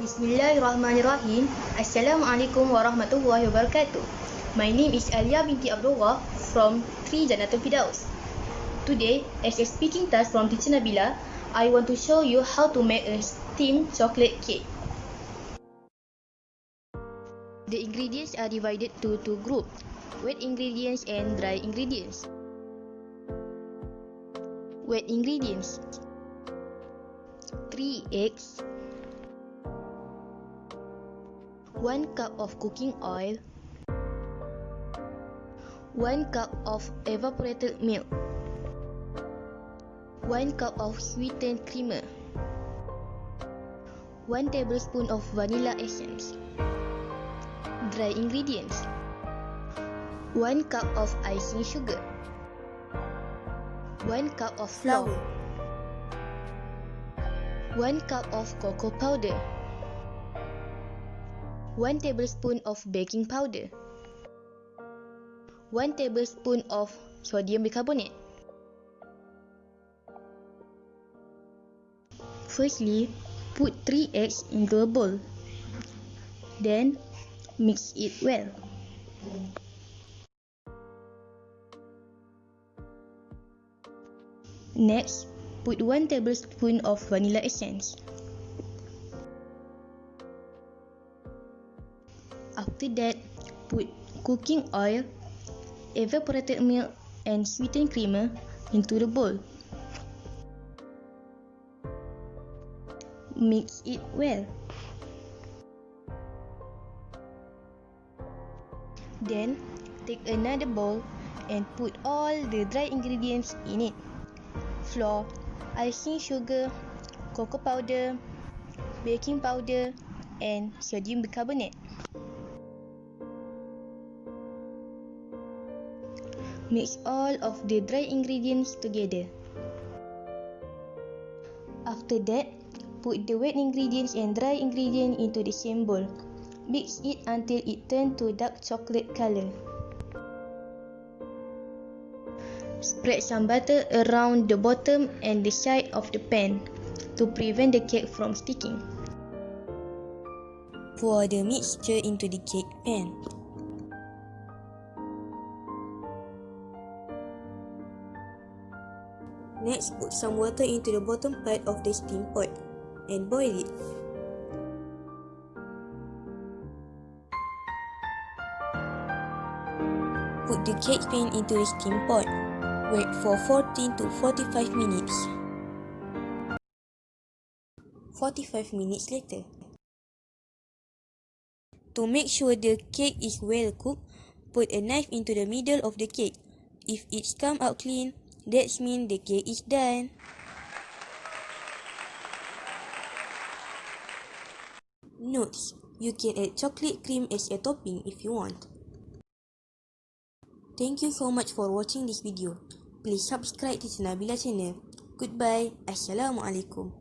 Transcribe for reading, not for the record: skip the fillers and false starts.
Bismillahirrahmanirrahim. Assalamualaikum warahmatullahi wabarakatuh. My name is Alya Abdullah from 3 Jannatul Firdaus. Today, as a speaking task from Teacher Nabila, I want to show you how to make a steamed chocolate cake. The ingredients are divided to two groups, wet ingredients and dry ingredients. Wet ingredients: 3 eggs, 1 cup of cooking oil, 1 cup of evaporated milk, 1 cup of sweetened creamer, 1 tablespoon of vanilla essence. Dry ingredients: 1 cup of icing sugar, 1 cup of flour, 1 cup of cocoa powder, 1 tablespoon of baking powder, 1 tablespoon of sodium bicarbonate. Firstly, put 3 eggs into a bowl. Then, mix it well. Next, put 1 tablespoon of vanilla essence. After that, put cooking oil, evaporated milk and sweetened creamer into the bowl. Mix it well. Then, take another bowl and put all the dry ingredients in it: flour, icing sugar, cocoa powder, baking powder and sodium bicarbonate. Mix all of the dry ingredients together. After that, put the wet ingredients and dry ingredients into the same bowl. Mix it until it turns to dark chocolate color. Spread some butter around the bottom and the side of the pan to prevent the cake from sticking. Pour the mixture into the cake pan. Next, put some water into the bottom part of the steam pot and boil it. Put the cake pan into the steam pot. Wait for 14 to 45 minutes. 45 minutes later. To make sure the cake is well cooked, put a knife into the middle of the cake. If it's come out clean, that means the cake is done. Notes: you can add chocolate cream as a topping if you want. Thank you so much for watching this video. Please subscribe to Nabila channel. Goodbye. Assalamualaikum.